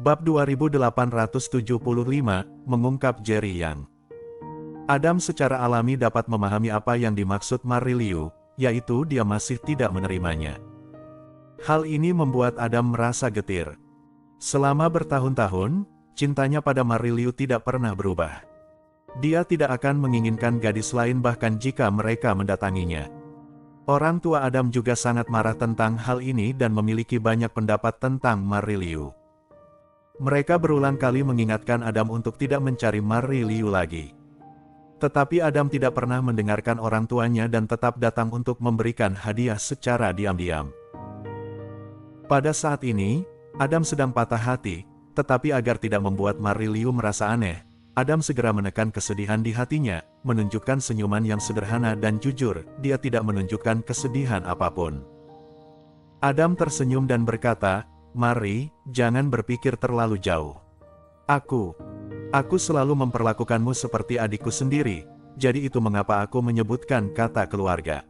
Bab 2875, mengungkap Jerry Yang. Adam secara alami dapat memahami apa yang dimaksud Mariliu, yaitu dia masih tidak menerimanya. Hal ini membuat Adam merasa getir. Selama bertahun-tahun, cintanya pada Mariliu tidak pernah berubah. Dia tidak akan menginginkan gadis lain bahkan jika mereka mendatanginya. Orang tua Adam juga sangat marah tentang hal ini dan memiliki banyak pendapat tentang Mariliu. Mereka berulang kali mengingatkan Adam untuk tidak mencari Mariliu lagi. Tetapi Adam tidak pernah mendengarkan orang tuanya dan tetap datang untuk memberikan hadiah secara diam-diam. Pada saat ini, Adam sedang patah hati, tetapi agar tidak membuat Mariliu merasa aneh, Adam segera menekan kesedihan di hatinya, menunjukkan senyuman yang sederhana dan jujur, dia tidak menunjukkan kesedihan apapun. Adam tersenyum dan berkata, "Mari, jangan berpikir terlalu jauh. Aku selalu memperlakukanmu seperti adikku sendiri, jadi itu mengapa aku menyebutkan kata keluarga."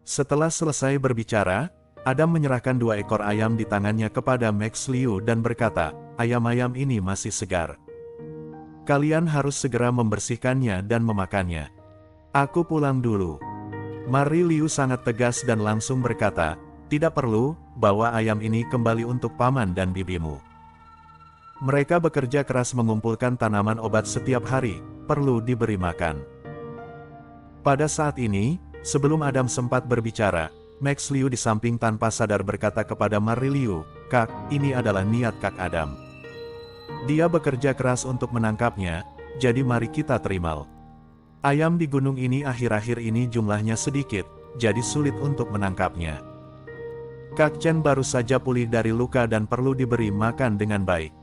Setelah selesai berbicara, Adam menyerahkan 2 ekor ayam di tangannya kepada Max Liu dan berkata, "Ayam-ayam ini masih segar. Kalian harus segera membersihkannya dan memakannya. Aku pulang dulu." Mariliu sangat tegas dan langsung berkata, "Tidak perlu, bawa ayam ini kembali untuk paman dan bibimu. Mereka bekerja keras mengumpulkan tanaman obat setiap hari, perlu diberi makan." Pada saat ini, sebelum Adam sempat berbicara, Max Liu di samping tanpa sadar berkata kepada Mariliu, "Kak, ini adalah niat Kak Adam. Dia bekerja keras untuk menangkapnya, jadi mari kita terima. Ayam di gunung ini akhir-akhir ini jumlahnya sedikit, jadi sulit untuk menangkapnya. Kak Chen baru saja pulih dari luka dan perlu diberi makan dengan baik.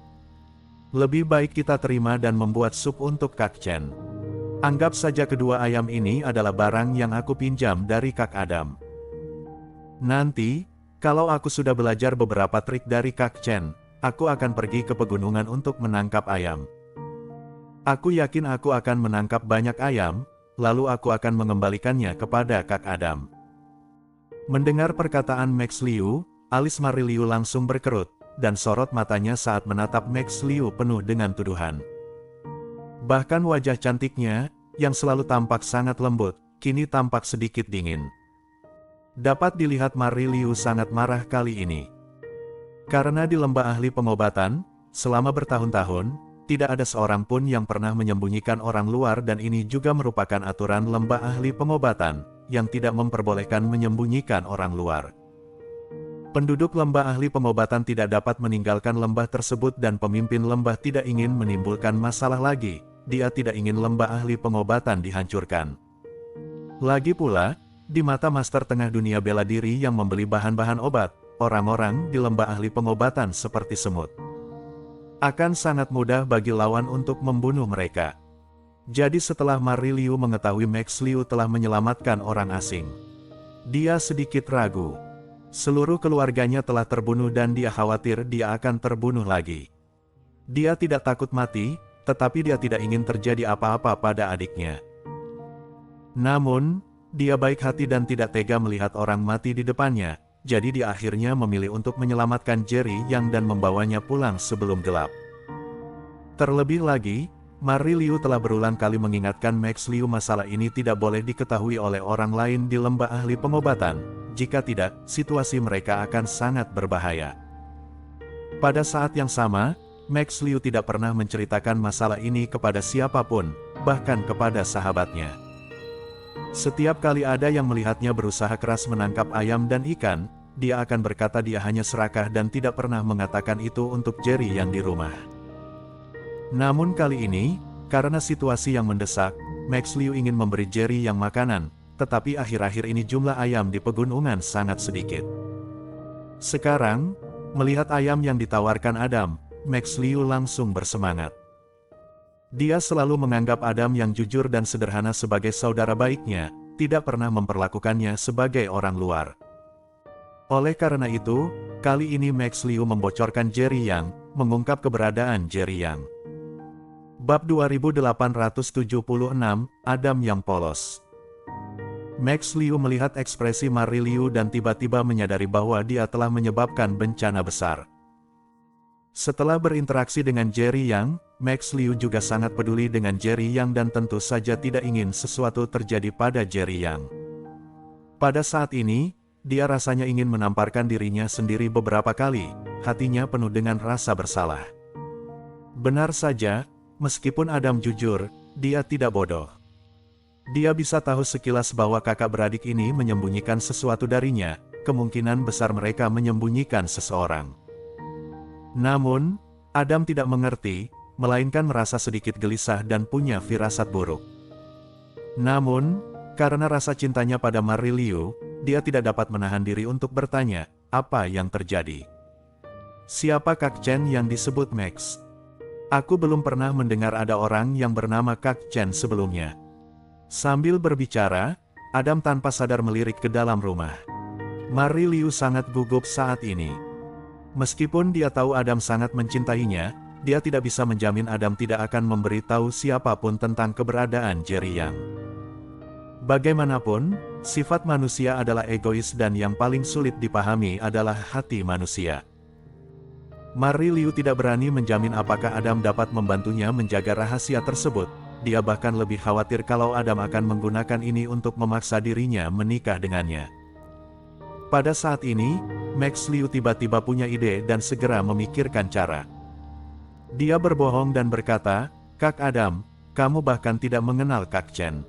Lebih baik kita terima dan membuat sup untuk Kak Chen. Anggap saja kedua ayam ini adalah barang yang aku pinjam dari Kak Adam. Nanti, kalau aku sudah belajar beberapa trik dari Kak Chen, aku akan pergi ke pegunungan untuk menangkap ayam. Aku yakin aku akan menangkap banyak ayam, lalu aku akan mengembalikannya kepada Kak Adam." Mendengar perkataan Max Liu, alis Mariliu langsung berkerut, dan sorot matanya saat menatap Max Liu penuh dengan tuduhan. Bahkan wajah cantiknya, yang selalu tampak sangat lembut, kini tampak sedikit dingin. Dapat dilihat Mariliu sangat marah kali ini. Karena di lembah ahli pengobatan, selama bertahun-tahun, tidak ada seorang pun yang pernah menyembunyikan orang luar dan ini juga merupakan aturan lembah ahli pengobatan, yang tidak memperbolehkan menyembunyikan orang luar. Penduduk lembah ahli pengobatan tidak dapat meninggalkan lembah tersebut dan pemimpin lembah tidak ingin menimbulkan masalah lagi, dia tidak ingin lembah ahli pengobatan dihancurkan. Lagi pula, di mata master tengah dunia bela diri yang membeli bahan-bahan obat, orang-orang di lembah ahli pengobatan seperti semut. Akan sangat mudah bagi lawan untuk membunuh mereka. Jadi setelah Mariliu mengetahui Max Liu telah menyelamatkan orang asing, dia sedikit ragu. Seluruh keluarganya telah terbunuh dan dia khawatir dia akan terbunuh lagi. Dia tidak takut mati, tetapi dia tidak ingin terjadi apa-apa pada adiknya. Namun, dia baik hati dan tidak tega melihat orang mati di depannya, jadi dia akhirnya memilih untuk menyelamatkan Jerry Yang dan membawanya pulang sebelum gelap. Terlebih lagi, Mariliu telah berulang kali mengingatkan Max Liu masalah ini tidak boleh diketahui oleh orang lain di lembah ahli pengobatan, jika tidak, situasi mereka akan sangat berbahaya. Pada saat yang sama, Max Liu tidak pernah menceritakan masalah ini kepada siapapun, bahkan kepada sahabatnya. Setiap kali ada yang melihatnya berusaha keras menangkap ayam dan ikan, dia akan berkata dia hanya serakah dan tidak pernah mengatakan itu untuk Jerry yang di rumah. Namun kali ini, karena situasi yang mendesak, Max Liu ingin memberi Jerry yang makanan, tetapi akhir-akhir ini jumlah ayam di pegunungan sangat sedikit. Sekarang, melihat ayam yang ditawarkan Adam, Max Liu langsung bersemangat. Dia selalu menganggap Adam yang jujur dan sederhana sebagai saudara baiknya, tidak pernah memperlakukannya sebagai orang luar. Oleh karena itu, kali ini Max Liu membocorkan Jerry Yang, mengungkap keberadaan Jerry Yang. Bab 2876, Adam yang polos. Max Liu melihat ekspresi Mariliu dan tiba-tiba menyadari bahwa dia telah menyebabkan bencana besar. Setelah berinteraksi dengan Jerry Yang, Max Liu juga sangat peduli dengan Jerry Yang dan tentu saja tidak ingin sesuatu terjadi pada Jerry Yang. Pada saat ini, dia rasanya ingin menamparkan dirinya sendiri beberapa kali, hatinya penuh dengan rasa bersalah. Benar saja, meskipun Adam jujur, dia tidak bodoh. Dia bisa tahu sekilas bahwa kakak beradik ini menyembunyikan sesuatu darinya, kemungkinan besar mereka menyembunyikan seseorang. Namun, Adam tidak mengerti, melainkan merasa sedikit gelisah dan punya firasat buruk. Namun, karena rasa cintanya pada Mariliu, dia tidak dapat menahan diri untuk bertanya, apa yang terjadi? Siapa Kak Chen yang disebut Max? Aku belum pernah mendengar ada orang yang bernama Kak Chen sebelumnya. Sambil berbicara, Adam tanpa sadar melirik ke dalam rumah. Mariliu sangat gugup saat ini. Meskipun dia tahu Adam sangat mencintainya, dia tidak bisa menjamin Adam tidak akan memberitahu siapapun tentang keberadaan Jerry Yang. Bagaimanapun, sifat manusia adalah egois dan yang paling sulit dipahami adalah hati manusia. Mariliu tidak berani menjamin apakah Adam dapat membantunya menjaga rahasia tersebut, dia bahkan lebih khawatir kalau Adam akan menggunakan ini untuk memaksa dirinya menikah dengannya. Pada saat ini, Max Liu tiba-tiba punya ide dan segera memikirkan cara. Dia berbohong dan berkata, Kak Adam, kamu bahkan tidak mengenal Kak Chen.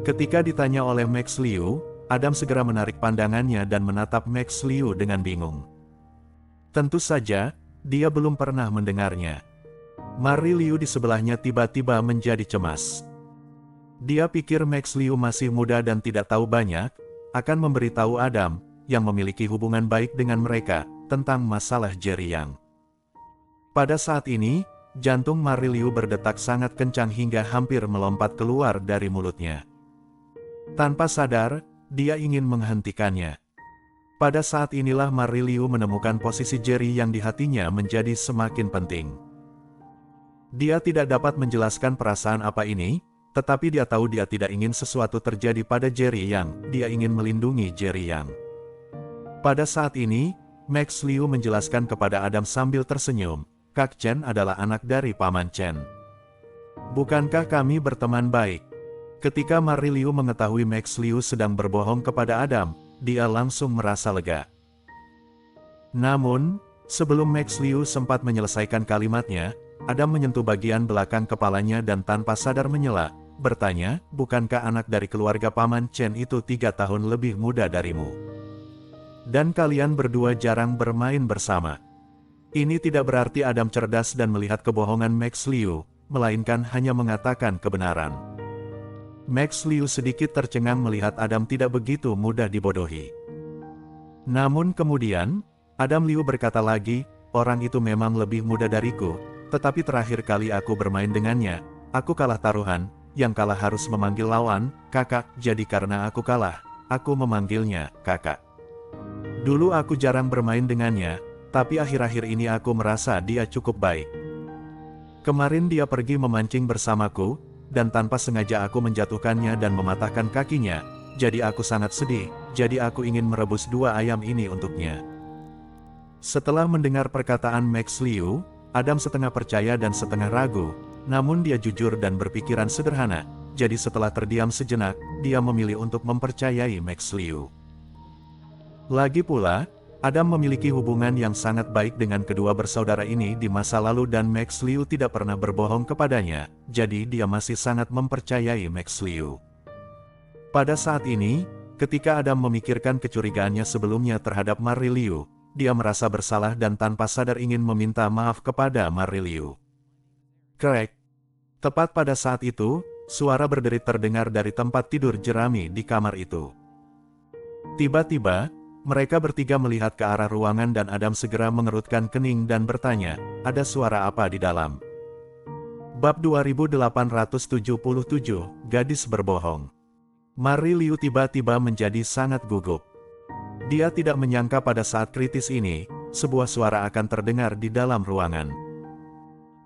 Ketika ditanya oleh Max Liu, Adam segera menarik pandangannya dan menatap Max Liu dengan bingung. Tentu saja, dia belum pernah mendengarnya. Mariliu di sebelahnya tiba-tiba menjadi cemas. Dia pikir Max Liu masih muda dan tidak tahu banyak, akan memberitahu Adam, yang memiliki hubungan baik dengan mereka, tentang masalah Jerry Yang. Pada saat ini, jantung Mariliu berdetak sangat kencang hingga hampir melompat keluar dari mulutnya. Tanpa sadar, dia ingin menghentikannya. Pada saat inilah Mariliu menemukan posisi Jerry Yang di hatinya menjadi semakin penting. Dia tidak dapat menjelaskan perasaan apa ini, tetapi dia tahu dia tidak ingin sesuatu terjadi pada Jerry Yang, dia ingin melindungi Jerry Yang. Pada saat ini, Max Liu menjelaskan kepada Adam sambil tersenyum, Kak Chen adalah anak dari Paman Chen. Bukankah kami berteman baik? Ketika Mariliu mengetahui Max Liu sedang berbohong kepada Adam, dia langsung merasa lega. Namun, sebelum Max Liu sempat menyelesaikan kalimatnya, Adam menyentuh bagian belakang kepalanya dan tanpa sadar menyela, bertanya, bukankah anak dari keluarga Paman Chen itu 3 tahun lebih muda darimu? Dan kalian berdua jarang bermain bersama. Ini tidak berarti Adam cerdas dan melihat kebohongan Max Liu, melainkan hanya mengatakan kebenaran. Max Liu sedikit tercengang melihat Adam tidak begitu mudah dibodohi. Namun kemudian, Adam Liu berkata lagi, orang itu memang lebih muda dariku, tetapi terakhir kali aku bermain dengannya, aku kalah taruhan, yang kalah harus memanggil lawan, kakak, jadi karena aku kalah, aku memanggilnya, kakak. Dulu aku jarang bermain dengannya, tapi akhir-akhir ini aku merasa dia cukup baik. Kemarin dia pergi memancing bersamaku, dan tanpa sengaja aku menjatuhkannya dan mematahkan kakinya, jadi aku sangat sedih, jadi aku ingin merebus 2 ayam ini untuknya. Setelah mendengar perkataan Max Liu, Adam setengah percaya dan setengah ragu, namun dia jujur dan berpikiran sederhana, jadi setelah terdiam sejenak, dia memilih untuk mempercayai Max Liu. Lagi pula, Adam memiliki hubungan yang sangat baik dengan kedua bersaudara ini di masa lalu dan Max Liu tidak pernah berbohong kepadanya, jadi dia masih sangat mempercayai Max Liu. Pada saat ini, ketika Adam memikirkan kecurigaannya sebelumnya terhadap Mariliu, dia merasa bersalah dan tanpa sadar ingin meminta maaf kepada Mariliu. Krek. Tepat pada saat itu, suara berderit terdengar dari tempat tidur jerami di kamar itu. Tiba-tiba, mereka bertiga melihat ke arah ruangan dan Adam segera mengerutkan kening dan bertanya, ada suara apa di dalam? Bab 2877, Gadis Berbohong. Mariliu tiba-tiba menjadi sangat gugup. Dia tidak menyangka pada saat kritis ini, sebuah suara akan terdengar di dalam ruangan.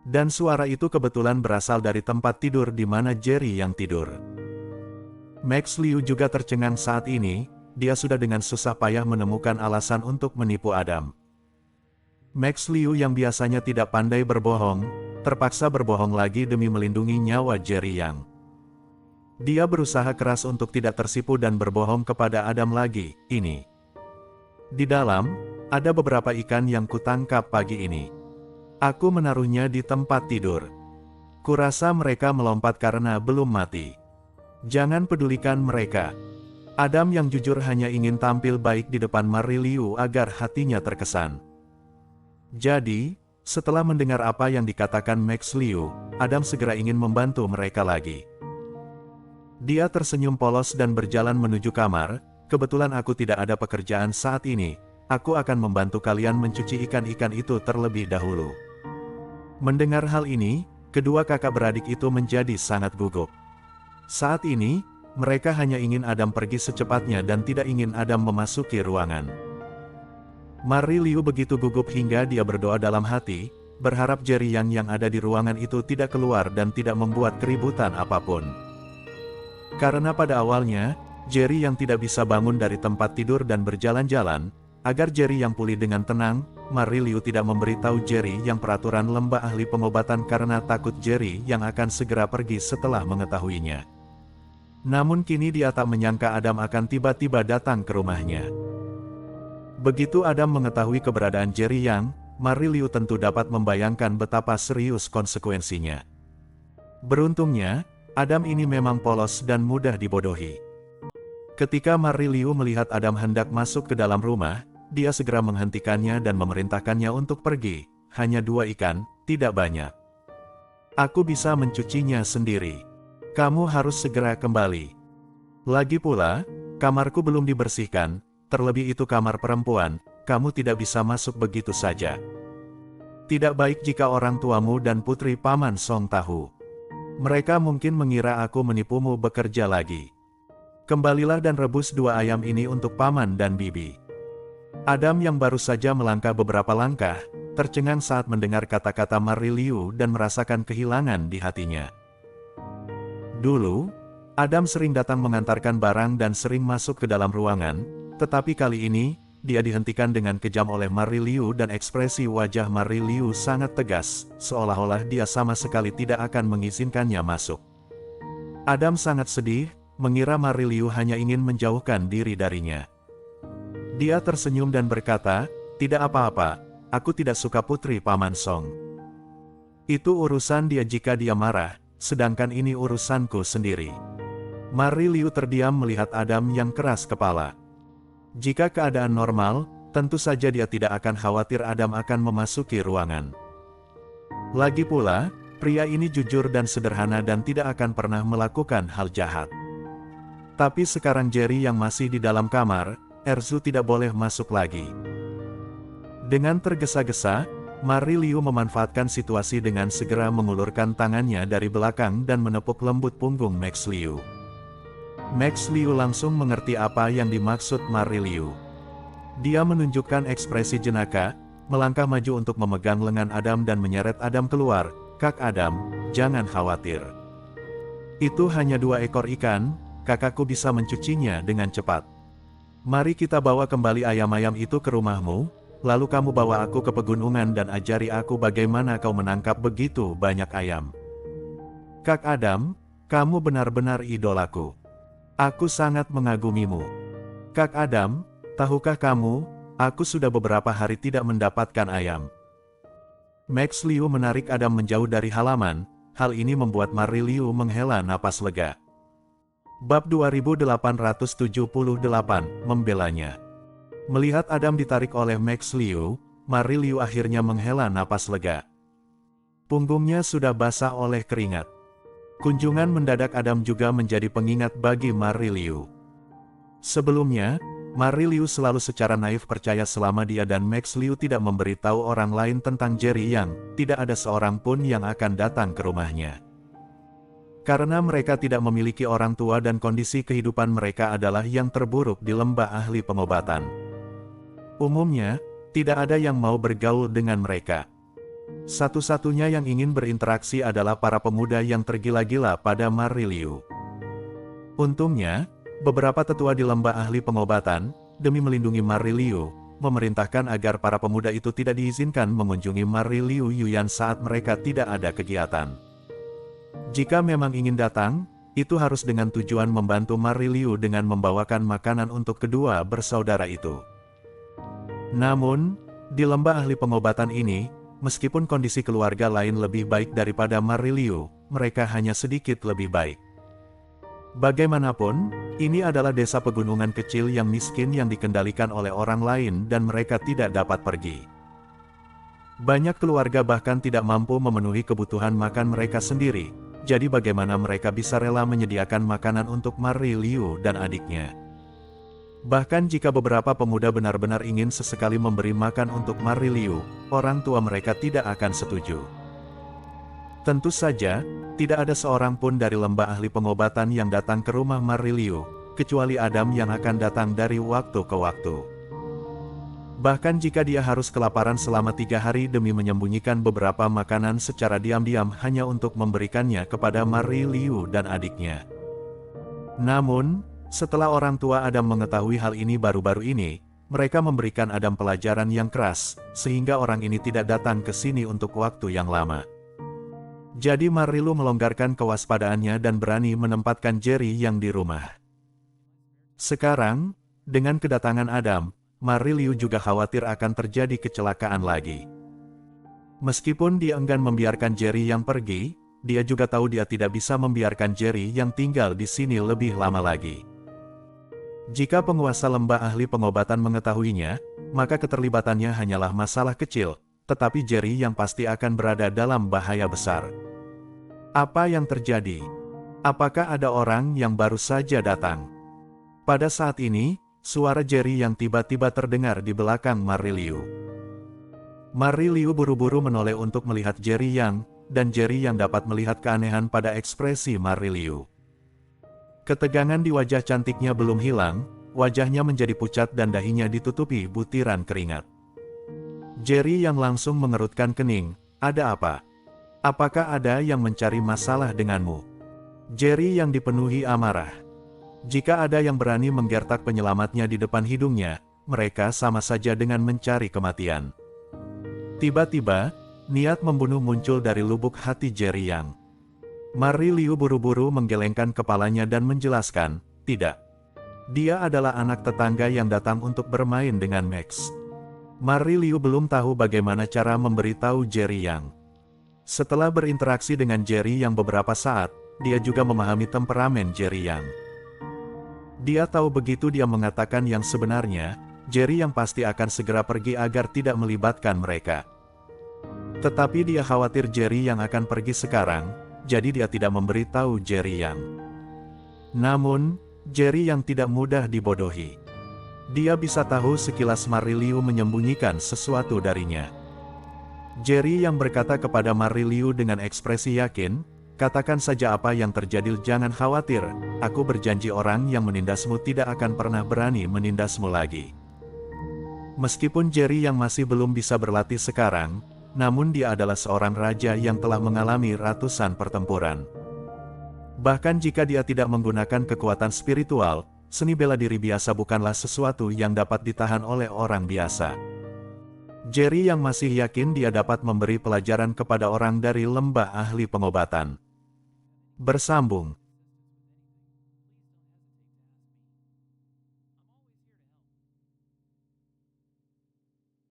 Dan suara itu kebetulan berasal dari tempat tidur di mana Jerry yang tidur. Max Liu juga tercengang saat ini, dia sudah dengan susah payah menemukan alasan untuk menipu Adam. Max Liu yang biasanya tidak pandai berbohong, terpaksa berbohong lagi demi melindungi nyawa Jerry Yang. Dia berusaha keras untuk tidak tersipu dan berbohong kepada Adam lagi. Ini. Di dalam, ada beberapa ikan yang kutangkap pagi ini. Aku menaruhnya di tempat tidur. Kurasa mereka melompat karena belum mati. Jangan pedulikan mereka. Adam yang jujur hanya ingin tampil baik di depan Mariliu agar hatinya terkesan. Jadi, setelah mendengar apa yang dikatakan Max Liu, Adam segera ingin membantu mereka lagi. Dia tersenyum polos dan berjalan menuju kamar. Kebetulan aku tidak ada pekerjaan saat ini. Aku akan membantu kalian mencuci ikan-ikan itu terlebih dahulu. Mendengar hal ini, kedua kakak beradik itu menjadi sangat gugup. Saat ini, mereka hanya ingin Adam pergi secepatnya dan tidak ingin Adam memasuki ruangan. Mariliu begitu gugup hingga dia berdoa dalam hati, berharap Jerry yang ada di ruangan itu tidak keluar dan tidak membuat keributan apapun. Karena pada awalnya, Jerry yang tidak bisa bangun dari tempat tidur dan berjalan-jalan, agar Jerry yang pulih dengan tenang, Mariliu tidak memberitahu Jerry yang peraturan lembah ahli pengobatan karena takut Jerry yang akan segera pergi setelah mengetahuinya. Namun kini dia tak menyangka Adam akan tiba-tiba datang ke rumahnya. Begitu Adam mengetahui keberadaan Jerry Yang, Mariliu tentu dapat membayangkan betapa serius konsekuensinya. Beruntungnya, Adam ini memang polos dan mudah dibodohi. Ketika Mariliu melihat Adam hendak masuk ke dalam rumah, dia segera menghentikannya dan memerintahkannya untuk pergi. Hanya 2 ikan, tidak banyak. Aku bisa mencucinya sendiri. Kamu harus segera kembali. Lagi pula, kamarku belum dibersihkan, terlebih itu kamar perempuan, kamu tidak bisa masuk begitu saja. Tidak baik jika orang tuamu dan putri Paman Song tahu. Mereka mungkin mengira aku menipumu bekerja lagi. Kembalilah dan rebus 2 ayam ini untuk Paman dan Bibi. Adam yang baru saja melangkah beberapa langkah, tercengang saat mendengar kata-kata Mariliu dan merasakan kehilangan di hatinya. Dulu, Adam sering datang mengantarkan barang dan sering masuk ke dalam ruangan, tetapi kali ini, dia dihentikan dengan kejam oleh Mariliu dan ekspresi wajah Mariliu sangat tegas, seolah-olah dia sama sekali tidak akan mengizinkannya masuk. Adam sangat sedih, mengira Mariliu hanya ingin menjauhkan diri darinya. Dia tersenyum dan berkata, "Tidak apa-apa, aku tidak suka putri Paman Song. Itu urusan dia jika dia marah, sedangkan ini urusanku sendiri." Mariliu terdiam melihat Adam yang keras kepala. Jika keadaan normal, tentu saja dia tidak akan khawatir Adam akan memasuki ruangan. Lagi pula, pria ini jujur dan sederhana dan tidak akan pernah melakukan hal jahat. Tapi sekarang Jerry yang masih di dalam kamar, Erzu tidak boleh masuk lagi. Dengan tergesa-gesa, Mariliu memanfaatkan situasi dengan segera mengulurkan tangannya dari belakang dan menepuk lembut punggung Max Liu. Max Liu langsung mengerti apa yang dimaksud Mariliu. Dia menunjukkan ekspresi jenaka, melangkah maju untuk memegang lengan Adam dan menyeret Adam keluar. "Kak Adam, jangan khawatir. Itu hanya 2 ekor ikan, kakakku bisa mencucinya dengan cepat. Mari kita bawa kembali ayam-ayam itu ke rumahmu, lalu kamu bawa aku ke pegunungan dan ajari aku bagaimana kau menangkap begitu banyak ayam. Kak Adam, kamu benar-benar idolaku. Aku sangat mengagumimu. Kak Adam, tahukah kamu, aku sudah beberapa hari tidak mendapatkan ayam." Max Liu menarik Adam menjauh dari halaman, hal ini membuat Mariliu menghela napas lega. Bab 2878, membelanya. Melihat Adam ditarik oleh Max Liu, Mariliu akhirnya menghela napas lega. Punggungnya sudah basah oleh keringat. Kunjungan mendadak Adam juga menjadi pengingat bagi Mariliu. Sebelumnya, Mariliu selalu secara naif percaya selama dia dan Max Liu tidak memberitahu orang lain tentang Jerry Yang, tidak ada seorang pun yang akan datang ke rumahnya. Karena mereka tidak memiliki orang tua dan kondisi kehidupan mereka adalah yang terburuk di lembah ahli pengobatan. Umumnya, tidak ada yang mau bergaul dengan mereka. Satu-satunya yang ingin berinteraksi adalah para pemuda yang tergila-gila pada Mariliu. Untungnya, beberapa tetua di lembah ahli pengobatan, demi melindungi Mariliu, memerintahkan agar para pemuda itu tidak diizinkan mengunjungi Mariliu Yuyan saat mereka tidak ada kegiatan. Jika memang ingin datang, itu harus dengan tujuan membantu Mariliu dengan membawakan makanan untuk kedua bersaudara itu. Namun, di lembah ahli pengobatan ini, meskipun kondisi keluarga lain lebih baik daripada Mariliu, mereka hanya sedikit lebih baik. Bagaimanapun, ini adalah desa pegunungan kecil yang miskin yang dikendalikan oleh orang lain dan mereka tidak dapat pergi. Banyak keluarga bahkan tidak mampu memenuhi kebutuhan makan mereka sendiri, jadi bagaimana mereka bisa rela menyediakan makanan untuk Mariliu dan adiknya. Bahkan jika beberapa pemuda benar-benar ingin sesekali memberi makan untuk Mariliu, orang tua mereka tidak akan setuju. Tentu saja, tidak ada seorang pun dari lembah ahli pengobatan yang datang ke rumah Mariliu, kecuali Adam yang akan datang dari waktu ke waktu. Bahkan jika dia harus kelaparan selama 3 hari demi menyembunyikan beberapa makanan secara diam-diam hanya untuk memberikannya kepada Mariliu dan adiknya. Namun, setelah orang tua Adam mengetahui hal ini baru-baru ini, mereka memberikan Adam pelajaran yang keras, sehingga orang ini tidak datang ke sini untuk waktu yang lama. Jadi Mariliu melonggarkan kewaspadaannya dan berani menempatkan Jerry yang di rumah. Sekarang, dengan kedatangan Adam, Mariliu juga khawatir akan terjadi kecelakaan lagi. Meskipun dia enggan membiarkan Jerry yang pergi, dia juga tahu dia tidak bisa membiarkan Jerry yang tinggal di sini lebih lama lagi. Jika penguasa lembah ahli pengobatan mengetahuinya, maka keterlibatannya hanyalah masalah kecil, tetapi Jerry yang pasti akan berada dalam bahaya besar. Apa yang terjadi? Apakah ada orang yang baru saja datang? Pada saat ini, suara Jerry yang tiba-tiba terdengar di belakang Mariliu. Mariliu buru-buru menoleh untuk melihat Jerry yang, dan Jerry yang dapat melihat keanehan pada ekspresi Mariliu. Ketegangan di wajah cantiknya belum hilang, wajahnya menjadi pucat dan dahinya ditutupi butiran keringat. Jerry yang langsung mengerutkan kening, "Ada apa? Apakah ada yang mencari masalah denganmu?" Jerry yang dipenuhi amarah. Jika ada yang berani menggertak penyelamatnya di depan hidungnya, mereka sama saja dengan mencari kematian. Tiba-tiba, niat membunuh muncul dari lubuk hati Jerry yang. Mariliu buru-buru menggelengkan kepalanya dan menjelaskan, "Tidak. Dia adalah anak tetangga yang datang untuk bermain dengan Max." Mariliu belum tahu bagaimana cara memberitahu Jerry yang. Setelah berinteraksi dengan Jerry yang beberapa saat, dia juga memahami temperamen Jerry yang. Dia tahu begitu dia mengatakan yang sebenarnya, Jerry yang pasti akan segera pergi agar tidak melibatkan mereka. Tetapi dia khawatir Jerry yang akan pergi sekarang, jadi dia tidak memberitahu Jerry yang. Namun, Jerry yang tidak mudah dibodohi. Dia bisa tahu sekilas Mariliu menyembunyikan sesuatu darinya. Jerry yang berkata kepada Mariliu dengan ekspresi yakin, "Katakan saja apa yang terjadi, jangan khawatir, aku berjanji orang yang menindasmu tidak akan pernah berani menindasmu lagi." Meskipun Jerry yang masih belum bisa berlatih sekarang, namun dia adalah seorang raja yang telah mengalami ratusan pertempuran. Bahkan jika dia tidak menggunakan kekuatan spiritual, seni bela diri biasa bukanlah sesuatu yang dapat ditahan oleh orang biasa. Jerry yang masih yakin dia dapat memberi pelajaran kepada orang dari lembah ahli pengobatan. Bersambung.